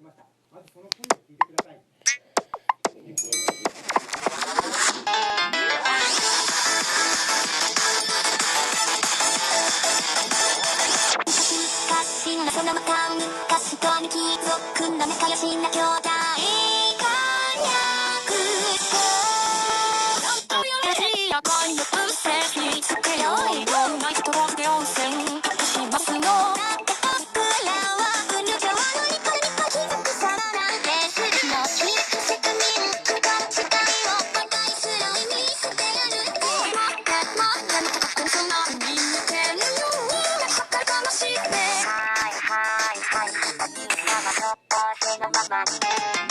ました。まずその声を聞いてください。そのまた昔とに貴族の仲良しな兄弟婚約本当より赤いの不正につけよういろんな人と温泉しますのだって僕らは運の上のニコニコ貴族様なんですのキラキセクミン君から世界をバカにする意味捨てやるってもう何とかくんそんなに見てるよみんな測るかもしれないそのまま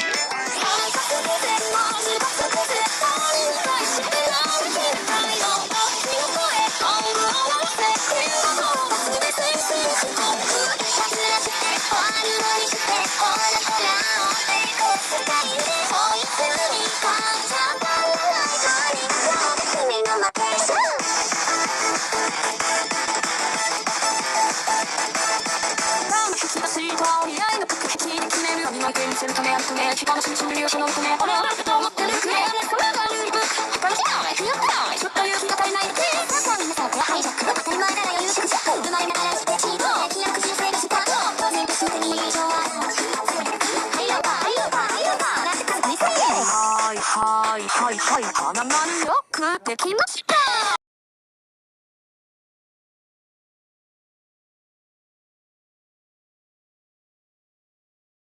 にするためあるため時間の進むよそのため俺は何だと思ってるくれそれがルールブック他に違うひよったちょっと勇気が足りないだけさあ皆さんこれハイジャック当たり前なら余裕しくジャック生まれながらしてチート気楽し性がスタート当然としてに以上ははいよばはいよばはいよばなんて数にせはいはいはいはい花丸よくできました